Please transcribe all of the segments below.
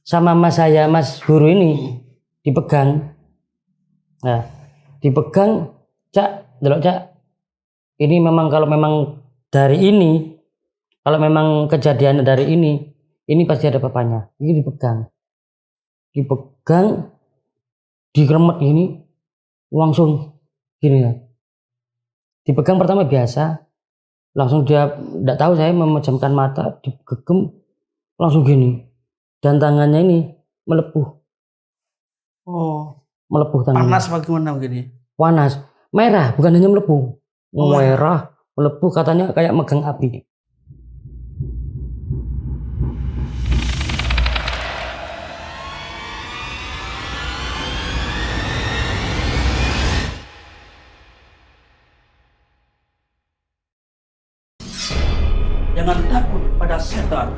sama mas saya, mas guru ini dipegang. Nah, dipegang, Cak, delok Cak. Ini memang kalau memang dari ini, kalau memang kejadian dari ini pasti ada papanya. Ini dipegang, dikeremet ini, langsung gini ya. Dipegang pertama biasa, langsung dia tidak tahu saya memejamkan mata, digegem langsung gini, dan tangannya ini melepuh. Melepuh tangannya. Panas bagaimana begini? Panas, merah, bukan hanya melepuh. Merah, melepuh, katanya kayak megang api. Jangan takut pada setan.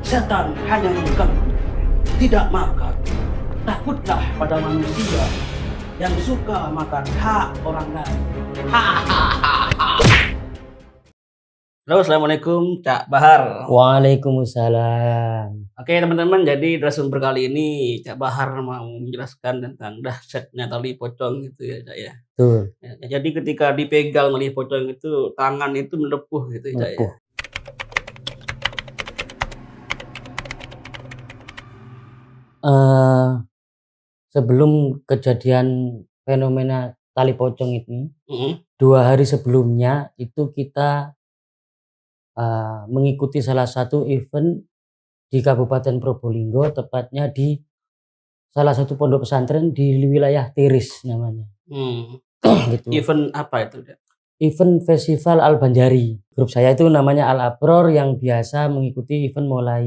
Setan hanya mengganggu, tidak makan. Takutlah pada manusia yang suka makan hak orang lain. Halo, assalamualaikum Cak Bahar. Waalaikumsalam. Oke teman-teman, jadi narasumber kali ini Cak Bahar mau menjelaskan tentang dahsyatnya tali pocong gitu ya Cak ya. Tuh. Ya, jadi ketika dipegang tali pocong itu tangan itu melepuh gitu ya Cak ya. Sebelum kejadian fenomena tali pocong ini, 2 hari sebelumnya itu kita mengikuti salah satu event di Kabupaten Probolinggo, tepatnya di salah satu pondok pesantren di wilayah Tiris namanya. Gitu. Event apa itu? Event Festival Al-Banjari. Grup saya itu namanya Al-Abror yang biasa mengikuti event mulai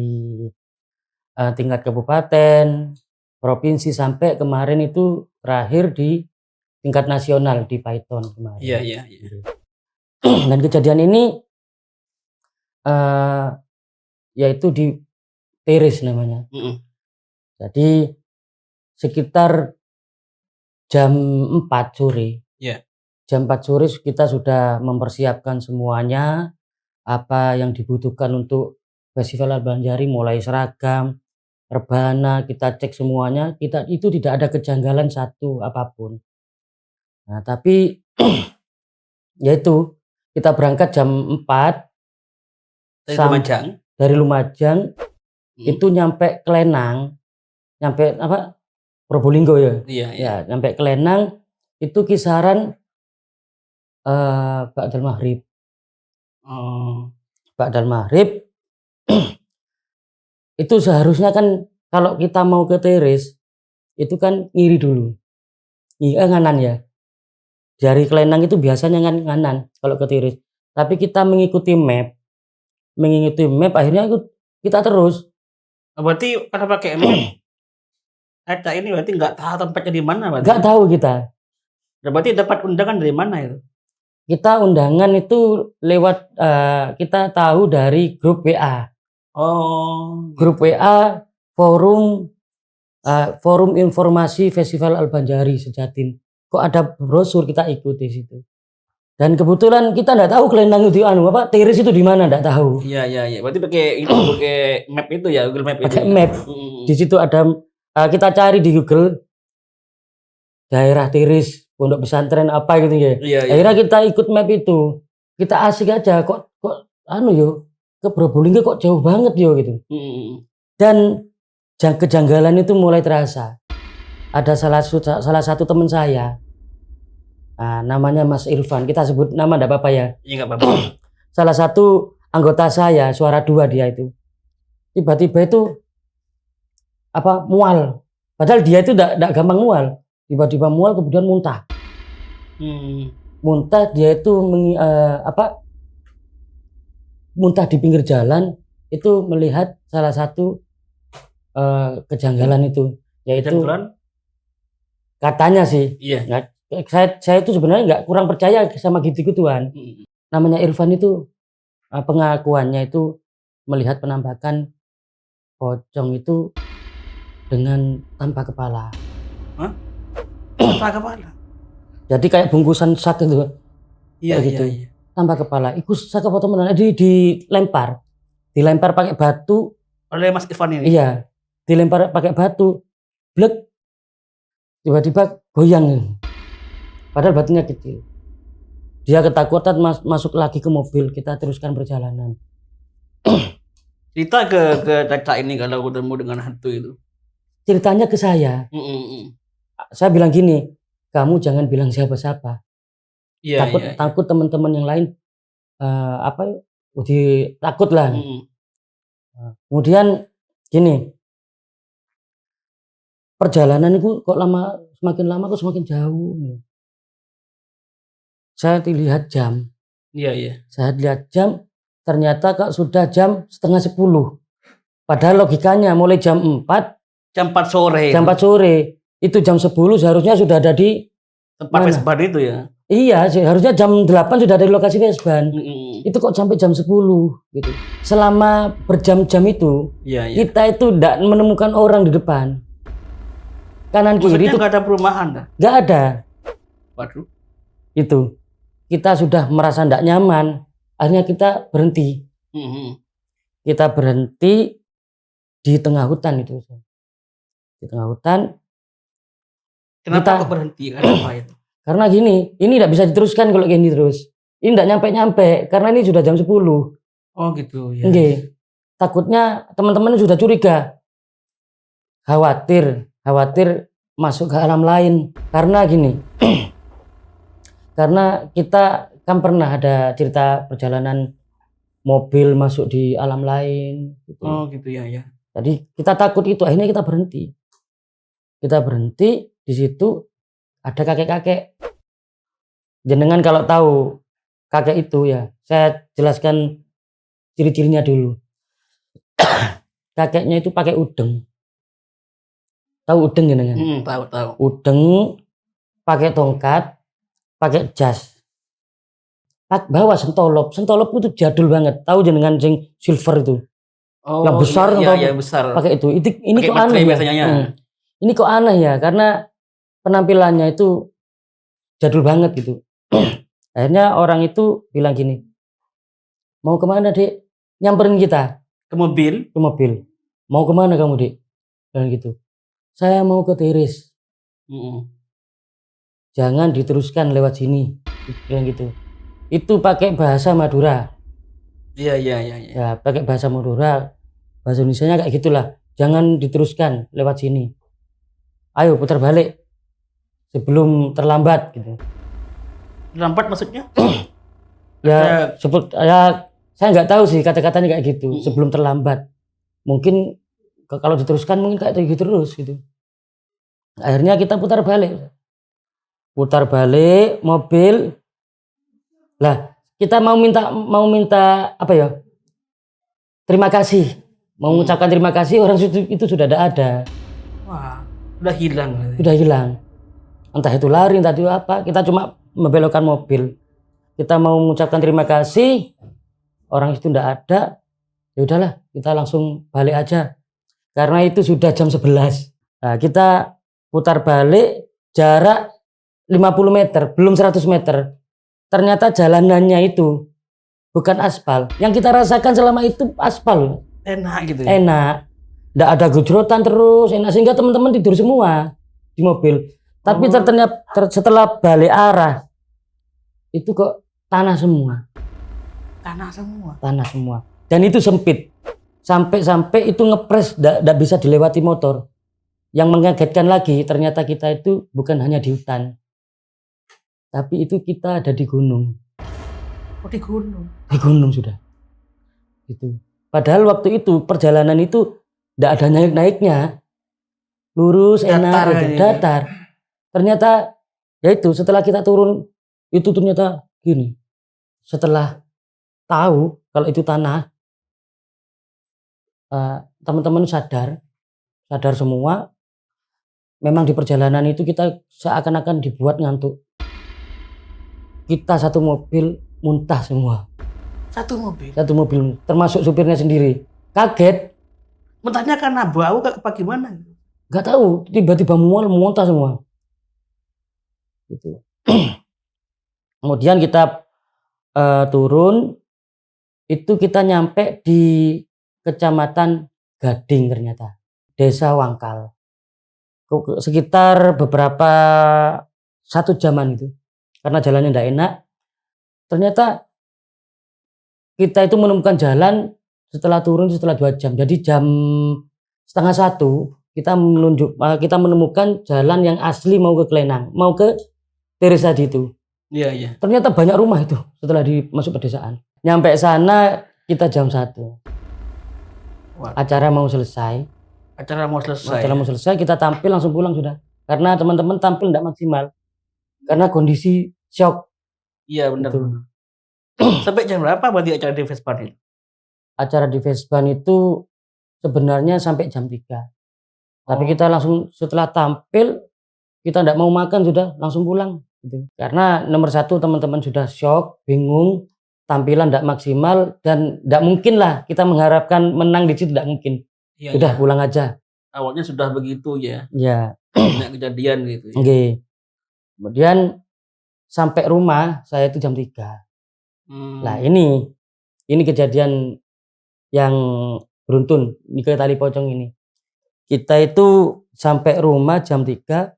tingkat kabupaten, provinsi, sampai kemarin itu terakhir di tingkat nasional di Python kemarin. Iya. Dan kejadian ini yaitu di Tiris namanya. Jadi sekitar jam 4 sore. Jam 4 sore kita sudah mempersiapkan semuanya, apa yang dibutuhkan untuk Festival Al-Banjari, mulai seragam, rebana, kita cek semuanya, itu tidak ada kejanggalan satu apapun. Nah, tapi yaitu kita berangkat jam 4 dari Lumajang, itu nyampe Klenang, nyampe Probolinggo ya. Iya. Nyampe Klenang itu kisaran ba'dal maghrib. Ba'dal maghrib. Itu seharusnya kan kalau kita mau ke Tiris itu kan ngiri dulu, nganan ya. Dari Klenang itu biasanya nganan kalau ke Tiris. Tapi kita mengikuti map akhirnya kita terus. Berarti pada pakai map. Ini berarti nggak tahu tempatnya di mana, berarti? Nggak tahu kita. Berarti dapat undangan dari mana itu? Kita undangan itu lewat kita tahu dari grup WA. Grup WA forum informasi Festival Al-Banjari Sejatim. Kok ada brosur, kita ikut di situ. Dan kebetulan kita nggak tahu Klenang itu Tiris itu di mana, nggak tahu. Iya. Berarti pakai map itu ya, Google Map itu. Pakai map. Di situ ada kita cari di Google daerah Tiris, pondok pesantren apa gitu ya. Iya. Akhirnya kita ikut map itu. Kita asik aja kok ke Probolinggo kok jauh banget gitu. Dan kejanggalan itu mulai terasa. Ada salah satu teman saya, namanya Mas Irfan, kita sebut nama enggak apa-apa ya. Iya, enggak apa-apa. Salah satu anggota saya, suara 2 dia itu. Tiba-tiba itu mual. Padahal dia itu enggak gampang mual. Tiba-tiba mual, kemudian muntah. Muntah, dia itu muntah di pinggir jalan, itu melihat salah satu kejanggalan itu, yaitu katanya sih. Iya. Nah, saya itu sebenarnya kurang percaya sama gitu-gituan. Namanya Irfan itu pengakuannya itu melihat penampakan pocong itu dengan tanpa kepala. Tanpa kepala? Jadi kayak bungkusan sak itu. Iya. Tanpa kepala. Iku sak apa temenan dilempar pakai batu oleh Mas Irfan ini. Iya. dilempar pakai batu, blek, tiba-tiba goyang. Padahal batunya kecil. Dia ketakutan masuk lagi ke mobil, kita teruskan perjalanan. Cerita ke Caca ini kalau ketemu dengan hantu itu. Ceritanya ke saya. Saya bilang gini, kamu jangan bilang siapa-siapa. Iya, Takut teman-teman yang lain takut lah. Kemudian gini, perjalanan itu kok semakin lama kok semakin jauh. Saya lihat jam. Iya. Saya lihat jam, ternyata kok sudah jam 9:30. Padahal logikanya mulai jam 4 sore. Jam 4 sore. Itu jam 10 seharusnya sudah ada di tempat Vesban itu ya. Iya, harusnya jam 8 sudah ada di lokasi Vesban. Itu kok sampai jam 10 gitu. Selama berjam-jam itu, kita itu tidak menemukan orang di depan. Kanan kiri itu nggak ada perumahan dah. Nggak ada. Waduh. Itu. Kita sudah merasa tidak nyaman. Akhirnya kita berhenti. Kita berhenti di tengah hutan itu. Di tengah hutan. Kenapa kok berhenti? Kenapa itu? Karena gini, ini tidak bisa diteruskan kalau gini terus. Ini tidak nyampe-nyampe karena ini sudah jam 10. Oh gitu ya. Oke. Takutnya teman-teman sudah curiga. Khawatir masuk ke alam lain. Karena gini. Karena kita kan pernah ada cerita perjalanan mobil masuk di alam lain gitu. Oh gitu ya. Jadi kita takut itu, akhirnya kita berhenti. Kita berhenti, di situ ada kakek-kakek. Jenengan kalau tahu kakek itu ya, saya jelaskan ciri-cirinya dulu. Kakeknya itu pakai udeng. Tahu udeng jenengan? Tahu. Udeng, pakai tongkat, pakai jas. Bawa sentolop itu jadul banget. Tahu jenengan sing silver itu? Oh, yang besar, iya, besar. Pakai itu. Ini kok aneh ya? Ini kok aneh ya? Karena penampilannya itu jadul banget gitu. Akhirnya orang itu bilang gini, mau kemana dek? Nyamperin kita. Ke mobil. Mau kemana kamu dek? Bilang gitu. Saya mau ke Tiris. Jangan diteruskan lewat sini. Bilang gitu. Itu pakai bahasa Madura. Iya. Ya, pakai bahasa Madura. Bahasa Indonesianya kayak gitulah. Jangan diteruskan lewat sini. Ayo putar balik sebelum terlambat gitu. Terlambat maksudnya? Ya saya nggak tahu sih kata-katanya kayak gitu. Sebelum terlambat. Mungkin kalau diteruskan mungkin kayak gitu terus gitu. Akhirnya kita putar balik mobil. Lah, kita mau minta apa ya? Terima kasih. Mau mengucapkan terima kasih, orang itu sudah tidak ada. Wah, udah hilang. Entah itu lari, entah itu apa. Kita cuma membelokkan mobil. Kita mau mengucapkan terima kasih, orang itu tidak ada. Ya udahlah, kita langsung balik aja. Karena itu sudah jam 11. Nah, kita putar balik jarak 50 meter, belum 100 meter. Ternyata jalanannya itu bukan aspal. Yang kita rasakan selama itu aspal. Enak gitu ya? Enak. Nggak ada gejrotan terus, enak. Sehingga teman-teman tidur semua di mobil. Tapi ternyata setelah balik arah, itu kok tanah semua. Dan itu sempit. Sampai itu ngepres, nggak bisa dilewati motor. Yang mengagetkan lagi, ternyata kita itu bukan hanya di hutan. Tapi itu kita ada di gunung. Oh, di gunung? Di gunung sudah. Gitu. Padahal waktu itu perjalanan itu tidak ada naik-naiknya. Lurus, enak, datar. Ternyata ya itu setelah kita turun itu ternyata gini. Setelah tahu kalau itu tanah, teman-teman sadar semua. Memang di perjalanan itu kita seakan-akan dibuat ngantuk. Kita satu mobil muntah semua. Satu mobil, termasuk supirnya sendiri. Kaget. Muntahnya karena bau apa gimana? Gak tahu, tiba-tiba muntah semua. Gitu. Kemudian kita turun, itu kita nyampe di Kecamatan Gading ternyata. desa Wangkal. Sekitar beberapa 1 jaman itu. Karena jalannya tidak enak. Ternyata kita itu menemukan jalan setelah 2 jam. Jadi jam 12:30 kita menemukan jalan yang asli mau ke Klenang, mau ke Teresadi itu. Iya. Ternyata banyak rumah itu setelah masuk pedesaan. Nyampe sana kita jam 1. Acara mau selesai. Acara mau selesai, kita tampil langsung pulang sudah. Karena teman-teman tampil tidak maksimal. Karena kondisi shock. Iya benar. Gitu. Sampai jam berapa berarti acara di Vespan itu? Acara di Vespan itu sebenarnya sampai jam 3. Tapi kita langsung setelah tampil, kita tidak mau makan sudah langsung pulang. Gitu. Karena nomor 1 teman-teman sudah shock, bingung, tampilan tidak maksimal, dan tidak mungkin lah kita mengharapkan menang di situ, tidak mungkin. Sudah pulang aja. Awalnya sudah begitu ya. Iya. Banyak kejadian gitu. Ya. Okay. Kemudian sampai rumah saya itu jam 3. Nah ini kejadian yang beruntun di Tali Pocong ini. Kita itu sampai rumah jam 3,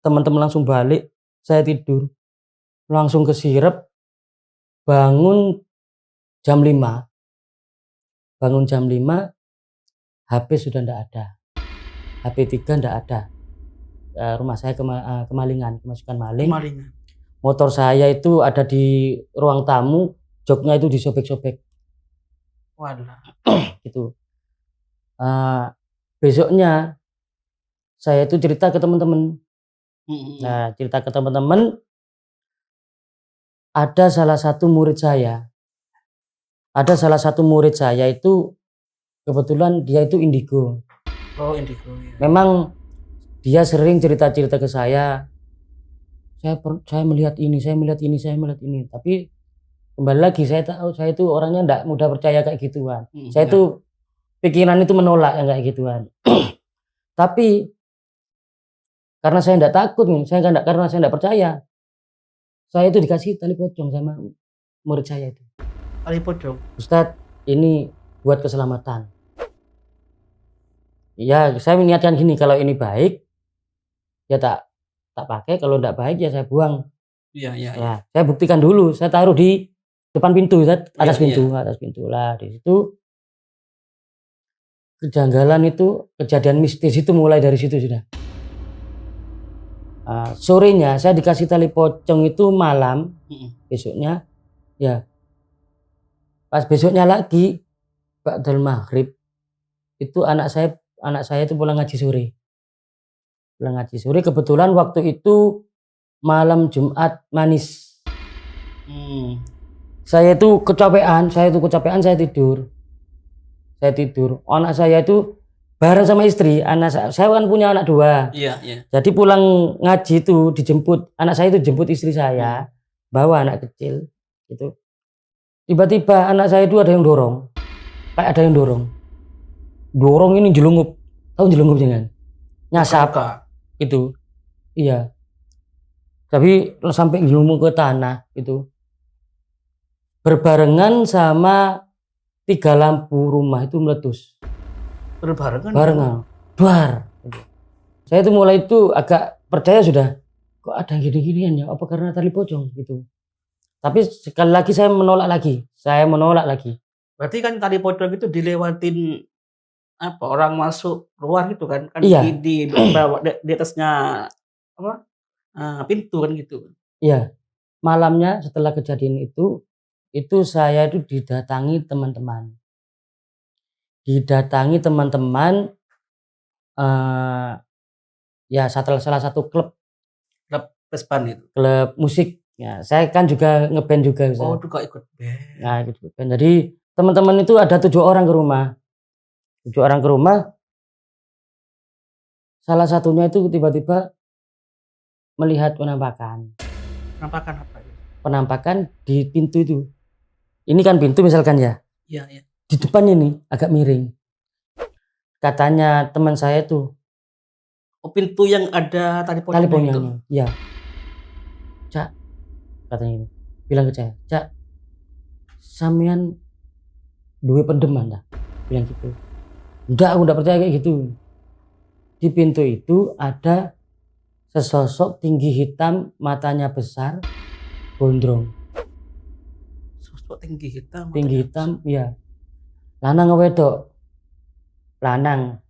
teman-teman langsung balik, saya tidur, langsung kesirep, bangun jam 5. HP sudah tidak ada, HP 3 tidak ada. Rumah saya kemalingan, kemasukan maling. Motor saya itu ada di ruang tamu, joknya itu disobek-sobek. Waduh. Gitu. Besoknya saya itu cerita ke teman-teman. Nah, cerita ke teman-teman, ada salah satu murid saya itu kebetulan dia itu indigo. Indigo. Ya. Memang dia sering cerita-cerita ke saya. Saya melihat ini. Tapi kembali lagi saya tahu saya itu orangnya tidak mudah percaya kayak gituan. Saya itu pikiran itu menolak yang kayak gituan. Tapi karena saya tidak takut, karena saya tidak percaya, saya itu dikasih tali pocong sama murid saya itu. Tali pocong. Ustadz, ini buat keselamatan. Ya, saya niatkan gini, kalau ini baik, ya tak pakai, kalau tidak baik ya saya buang. Iya. Nah, saya buktikan dulu, saya taruh di depan pintu, atas pintu lah. Di situ kejanggalan itu, kejadian mistis itu mulai dari situ sudah. Sorenya saya dikasih tali pocong itu malam, besoknya ya pas besoknya lagi ba'dal maghrib itu anak saya itu pulang ngaji sore. Kebetulan waktu itu malam Jumat manis. Saya itu kecapean, saya tidur. Anak saya itu bareng sama istri. Anak saya kan punya anak 2. Iya. Jadi pulang ngaji itu dijemput, anak saya itu jemput istri saya, bawa anak kecil gitu. Tiba-tiba anak saya itu ada yang dorong. Kayak ada yang dorong. Dorong ini jelungup. Tahu jelungup jangan? Nyasap. Itu. Iya. Tapi sampai jelungup ke tanah itu. Berbarengan sama 3 lampu rumah itu meletus. Barengan. Duar. Saya itu mulai itu agak percaya sudah. Kok ada gini-ginian ya? Apa karena tali pocong gitu. Tapi sekali lagi saya menolak lagi. Berarti kan tali pocong itu dilewatin orang masuk keluar gitu kan? Iya. Di atasnya pintu kan gitu. Iya. Malamnya setelah kejadian itu saya itu didatangi teman-teman. Ya salah satu klub Vespan itu. Klub musik. Ya, saya kan juga ngeband juga. Juga ikut band. Nah, ikut band. Jadi teman-teman itu ada 7 orang ke rumah. Salah satunya itu tiba-tiba melihat penampakan. Penampakan apa? Penampakan di pintu itu. Ini kan pintu misalkan ya. Iya. Di depannya nih agak miring. Katanya teman saya itu. Pintu yang ada tali pocongnya itu. Iya. Cak, katanya ini. Bilang ke saya, Cak, sampean duwe pendeman dah. Bilang gitu. Enggak, aku enggak percaya kayak gitu. Di pintu itu ada sesosok tinggi hitam, matanya besar, gondrong. Sosok tinggi hitam. Tinggi hitam, iya. Lanang apa wedok? Lanang.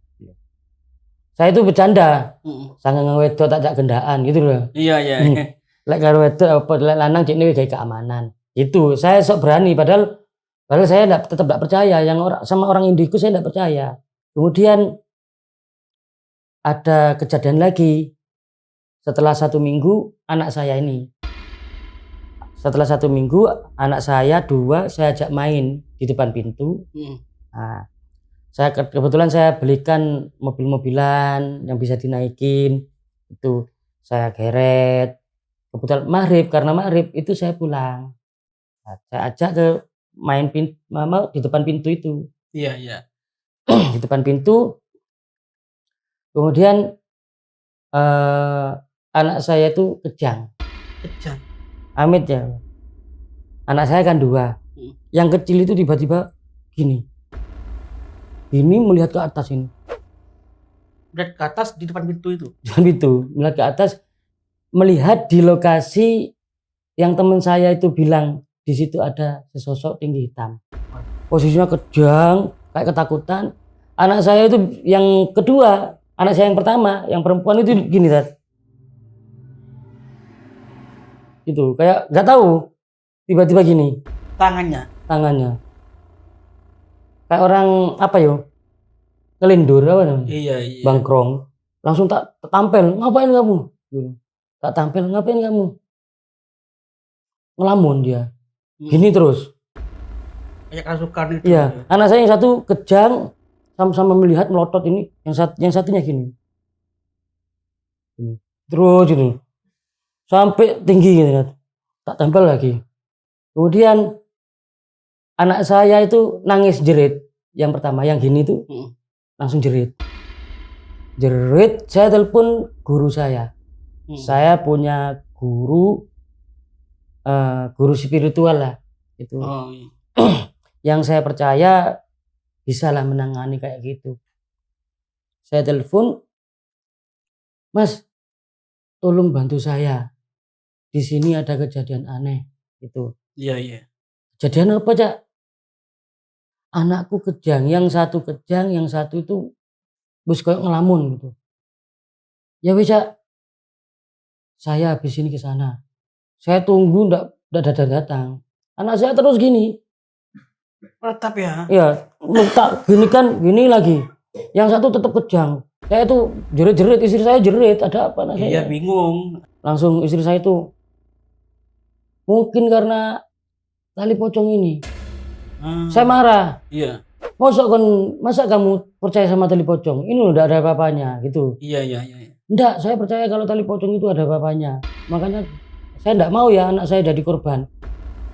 Saya itu bercanda. Sange wedok tak jak gendaan gitu loh. Iya. Lek karo wedok apa lek lanang cek ini kayak keamanan. Itu saya sok berani padahal saya tetap enggak percaya yang sama orang indigo saya enggak percaya. Kemudian ada kejadian lagi setelah 1 minggu anak saya ini. Setelah 1 minggu anak saya 2 saya ajak main di depan pintu. Nah, saya kebetulan saya belikan mobil-mobilan yang bisa dinaikin itu saya geret. Kebetulan karena maghrib itu saya pulang. Nah, saya ajak ke main mama di depan pintu itu. Iya. Di depan pintu. Kemudian anak saya itu kejang. Amit ya. Anak saya kan 2. Yang kecil itu tiba-tiba gini melihat ke atas ini. Melihat ke atas di depan pintu itu? Di depan pintu, melihat ke atas, melihat di lokasi yang teman saya itu bilang di situ ada sesosok tinggi hitam. Posisinya kejang, kayak ketakutan. Anak saya itu yang kedua, anak saya yang pertama, yang perempuan itu gini, Tat. Itu kayak nggak tahu, tiba-tiba gini. Tangannya. Kayak orang apa yo? Ngelindur apa namanya? Iya. Bangkrong. Langsung tak tampil, ngapain kamu? Tak tampil, ngapain kamu? Ngelamun dia. Gini terus. Kayak rasukan itu. Iya, anak saya yang satu kejang sama-sama melihat melotot ini, yang satunya gini. Terus gitu. Sampai tinggi gitu. Tak tempel lagi. Kemudian anak saya itu nangis jerit. Yang pertama, yang gini tuh langsung jerit. Saya telepon guru saya. Saya punya guru spiritual lah itu. Yang saya percaya bisalah menangani kayak gitu. Saya telepon, Mas, tolong bantu saya. Di sini ada kejadian aneh itu. Iya. Kejadian apa, Cak? Anakku kejang, yang satu itu bus kayak ngelamun gitu. Ya wis, Cak. Saya habis ini ke sana. Saya tunggu ndak datang. Anak saya terus gini. Tetap ya? Iya, tak gini lagi. Yang satu tetap kejang. Saya tuh jerit-jerit, istri saya jerit, ada apa anak saya? Iya, bingung. Langsung istri saya tuh mungkin karena tali pocong ini. Saya marah. Iya. Masa kamu percaya sama tali pocong? Ini udah ada apa-apanya gitu. Iya. Enggak, saya percaya kalau tali pocong itu ada apa-apanya. Makanya saya enggak mau ya anak saya jadi korban.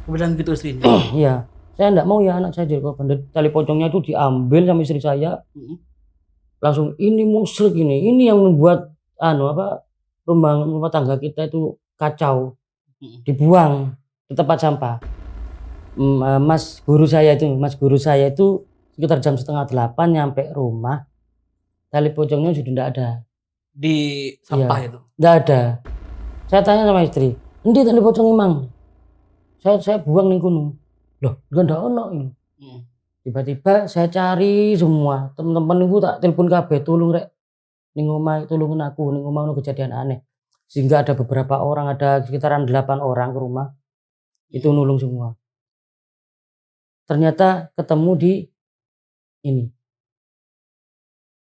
Bilang gitu sih. Iya. Saya enggak mau ya anak saya jadi korban. Tali pocongnya itu diambil sama istri saya. Langsung ini musyrik ini. Ini yang membuat rumah tangga kita itu kacau. Dibuang di tempat sampah. Mas guru saya itu sekitar jam 7:30 nyampe rumah, tali pocongnya sudah tidak ada di sampah. Itu tidak ada. Saya tanya sama istri, endi tali pocong emang? Saya buang ning kono. Loh, enggak ono ini. Tiba-tiba saya cari semua teman-teman itu, tak telepon kabeh, tolong rek ning omah, tolongin aku ning omah ono kejadian aneh. Sehingga ada beberapa orang, ada sekitaran 8 orang ke rumah. Itu nulung semua. Ternyata ketemu di ini.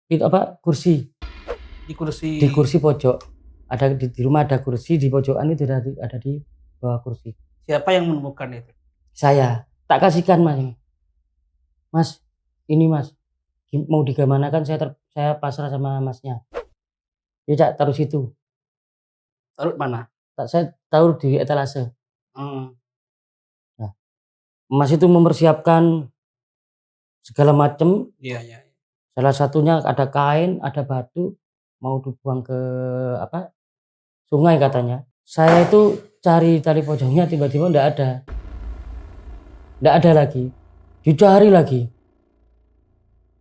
Itu apa? Kursi. Di kursi pojok. Ada di rumah ada kursi, di pojokan itu ada di bawah kursi. Siapa yang menemukan itu? Saya. Tak kasihkan, Mas. Mas, ini Mas. Mau digamanakan saya pasrah sama Masnya. Ya, Cak, taruh situ. Taruh mana? Saya taruh di etalase. Nah, Mas itu mempersiapkan segala macam. Iya. Salah satunya ada kain, ada batu, mau dibuang ke sungai katanya. Saya itu cari tali pocongnya, tiba-tiba enggak ada. Enggak ada lagi. Dicari lagi.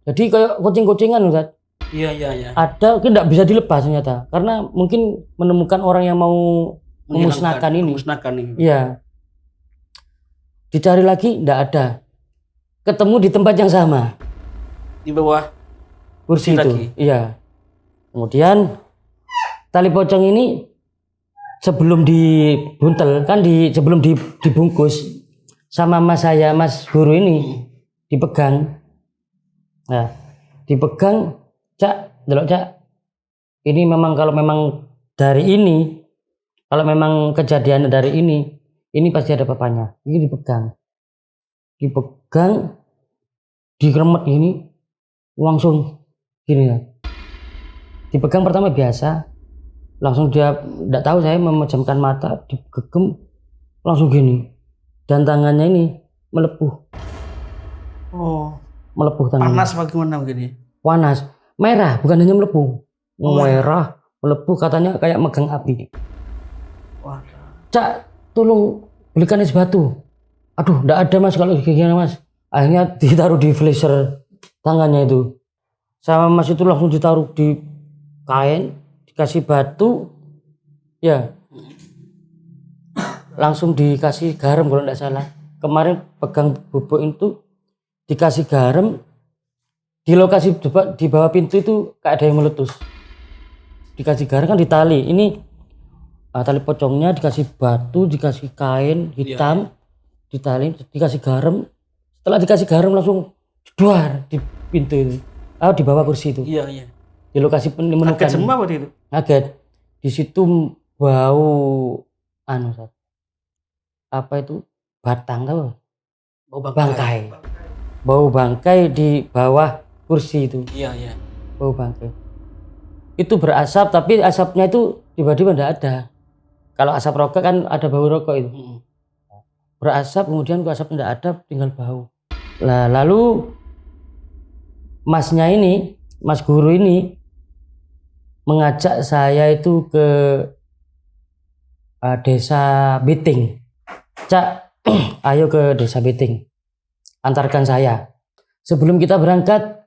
Jadi kayak kucing-kucingan Ustaz. Iya. Ada tidak bisa dilepas ternyata karena mungkin menemukan orang yang mau memusnahkan ini. Memusnahkan ini. Iya. Dicari lagi tidak ada. Ketemu di tempat yang sama. Di bawah Kursi itu. lagi. Iya. Kemudian tali pocong ini sebelum dibuntel kan sebelum dibungkus sama mas guru ini dipegang. Nah, dipegang, Cak, delok Cak. Ini memang kalau memang dari ini, kalau memang kejadian dari ini pasti ada papanya. Ini dipegang, dikeremet ini, langsung gini ya. Dipegang pertama biasa, langsung dia tidak tahu saya memejamkan mata, digegem, langsung gini. Dan tangannya ini melepuh. Oh. Melepuh tangannya. Panas bagaimana begini? Panas, merah, bukan hanya melepuh. Merah, melepuh, katanya kayak megang api. Wah. Cak, tolong belikan es batu. Aduh, enggak ada Mas kalau gini Mas. Akhirnya ditaruh di freezer tangannya itu. Sama Mas itu langsung ditaruh di kain, dikasih batu. Ya. Langsung dikasih garam kalau enggak salah. Kemarin pegang bubuk itu dikasih garam. Di lokasi di bawah pintu itu kayak ada yang meletus. Dikasih garam kan ditali. Ini tali pocongnya dikasih batu, dikasih kain hitam, ditali, dikasih garam. Setelah dikasih garam langsung duar di pintu itu. Di bawah kursi itu. Iya. Di lokasi penemukan. Kaget semua waktu itu. Kaget. Di situ bau apa itu? Batang tahu? Bau Bangkai. Bau bangkai di bawah kursi itu. Iya. Bau bangkai. Itu berasap tapi asapnya itu tiba-tiba tidak ada. Kalau asap rokok kan ada bau rokok itu. Berasap kemudian asapnya tidak ada, tinggal bau. Nah, lalu masnya ini, mas guru ini mengajak saya itu ke desa Biting. Cak, ayo ke desa Biting. Antarkan saya. Sebelum kita berangkat,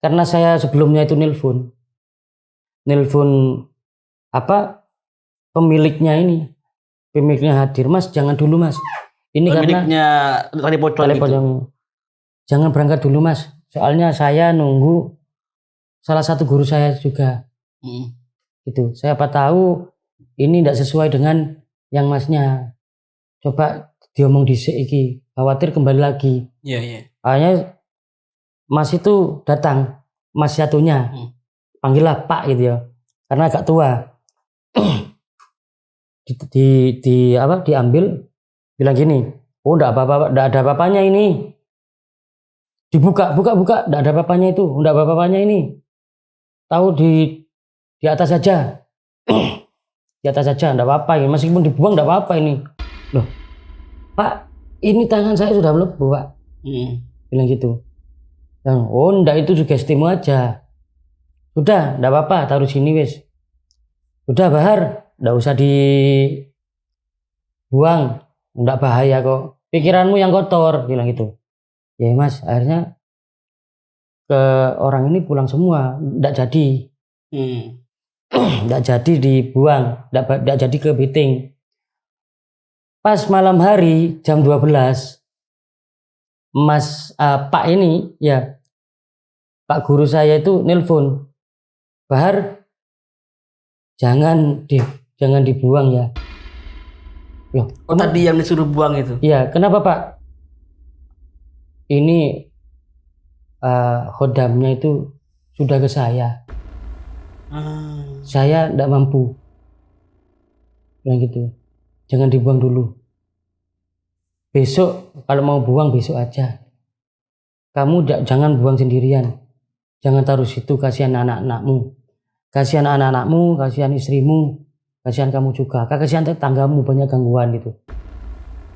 karena saya sebelumnya itu nelpon pemiliknya hadir. Mas, jangan dulu Mas. Ini pemiliknya tali pocong. Jangan berangkat dulu Mas. Soalnya saya nunggu salah satu guru saya juga. Gitu. Saya tahu ini tidak sesuai dengan yang Masnya. Coba diomong dhisik iki. Khawatir kembali lagi. Iya. Akhirnya Mas itu datang, Mas satunya. Panggillah Pak gitu ya. Karena agak tua. Diambil, bilang gini, oh enggak apa-apa, enggak ada apa-apanya ini. Dibuka, enggak ada apa-apanya itu, enggak ada apa-apanya ini. Tahu di atas saja. Di atas saja, enggak apa-apa ini. Meskipun dibuang enggak apa-apa ini. Loh, Pak, ini tangan saya sudah melepuh, Pak. Bilang gitu. Oh, enggak, itu sugestimu aja. Sudah, enggak apa-apa, taruh sini wis. Sudah Bahar, enggak usah dibuang, enggak bahaya kok. Pikiranmu yang kotor, bilang gitu. Ya Mas, akhirnya ke orang ini pulang semua, enggak jadi. Enggak jadi dibuang, enggak jadi ke Biting. Pas malam hari jam 12, Pak ini ya, Pak guru saya itu nelpon, Bahar, jangan dibuang ya. Loh, tadi yang disuruh buang itu? Iya, kenapa Pak? Ini khodamnya itu sudah ke saya. Saya tidak mampu. Bilang gitu. Jangan dibuang dulu. Besok kalau mau buang besok aja. Kamu jangan buang sendirian. Jangan taruh situ, kasihan anak-anakmu. Kasihan anak-anakmu, kasihan istrimu, kasihan kamu juga. Kasihan tetanggamu, banyak gangguan gitu.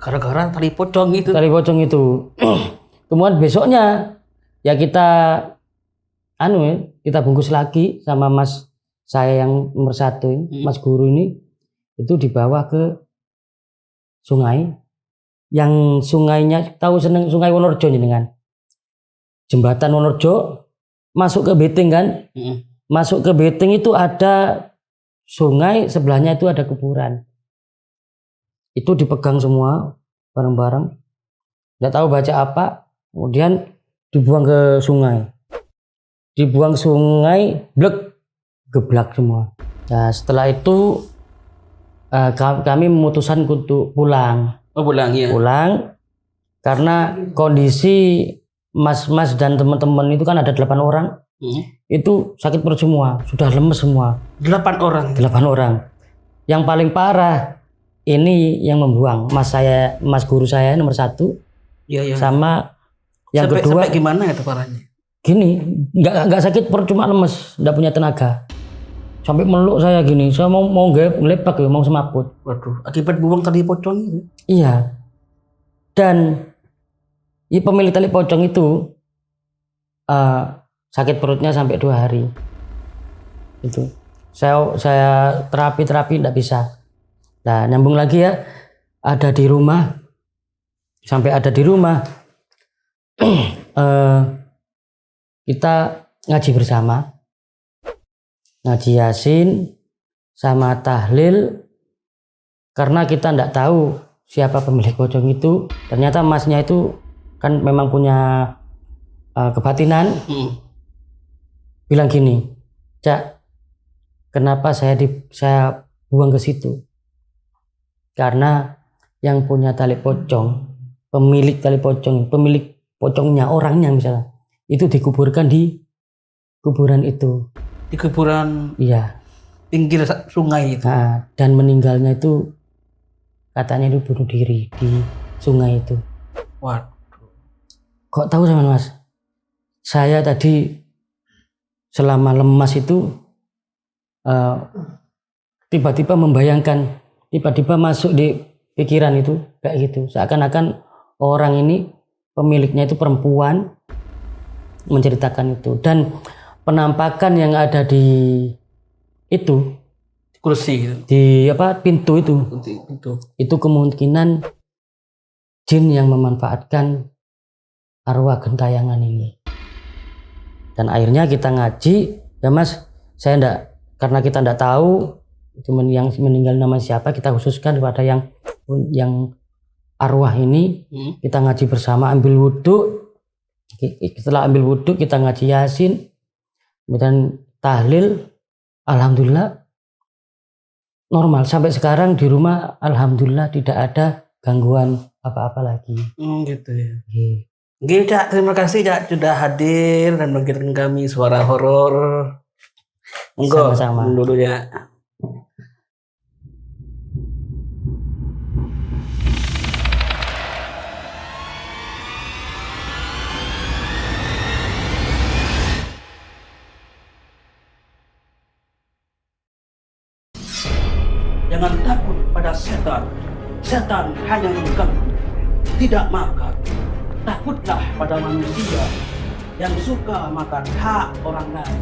Gara-gara tali pocong itu. Tali pocong itu. Kemudian besoknya ya kita bungkus lagi sama Mas saya yang nomor 1, Mas guru ini, itu dibawa ke sungai. Yang sungainya tahu seneng Sungai Wonorejo jenengan. Jembatan Wonorejo masuk ke Beting kan. Masuk ke Beting itu ada sungai, sebelahnya itu ada kuburan. Itu dipegang semua bareng-bareng. Nggak tahu baca apa, kemudian dibuang ke sungai. Dibuang sungai, blek, geblak semua. Nah, setelah itu kami memutuskan untuk pulang. Oh, pulang ya. Pulang karena kondisi mas-mas dan teman-teman itu kan ada 8 orang. Itu sakit perut semua, sudah lemes semua. 8 orang. 8 orang. Yang paling parah ini yang membuang mas guru saya nomor 1. Iya. Sama yang kedua. Sampai gimana itu parahnya? Gini, nggak sakit perut, cuma lemes, nggak punya tenaga. Sampai meluk saya gini, saya mau ngelepak ya, mau semaput. Waduh, akibat buang tali pocong itu. Iya. Dan pemilik tali pocong itu sakit perutnya sampai 2 hari. Itu. Saya terapi nggak bisa. Nah, nyambung lagi ya. Ada di rumah. Sampai ada di rumah. Kita ngaji bersama. Ngaji Yasin sama tahlil, karena kita nggak tahu siapa pemilik pocong itu. Ternyata masnya itu kan memang punya kebatinan. Bilang gini, Cak, kenapa saya buang ke situ? Karena yang punya tali pocong, pemilik tali pocong, pemilik pocongnya, orangnya misalnya, itu dikuburkan di kuburan itu. Di kuburan, iya, pinggir sungai itu. Nah, dan meninggalnya itu katanya itu bunuh diri di sungai itu. Waduh. Kok tahu sama Mas? Saya tadi selama lemas itu tiba-tiba membayangkan, tiba-tiba masuk di pikiran itu kayak gitu. Seakan-akan orang ini pemiliknya itu perempuan menceritakan itu, dan penampakan yang ada di itu Kursi gitu. di pintu itu kemungkinan jin yang memanfaatkan arwah gentayangan ini. Dan akhirnya kita ngaji ya Mas, karena kita ndak tahu cuman yang meninggal nama siapa, kita khususkan kepada yang arwah ini. Kita ngaji bersama, ambil wudhu. Setelah ambil wudhu kita ngaji Yasin, kemudian tahlil. Alhamdulillah normal sampai sekarang di rumah. Alhamdulillah tidak ada gangguan apa-apa lagi. Gitu ya. Oke, Cak, terima kasih Cak sudah hadir dan memberikan kami suara horor. Monggo Sama-sama. dulu ya. Jangan takut pada setan. Setan hanya mengganggu, tidak makar. Takutlah pada manusia yang suka makan hak orang lain.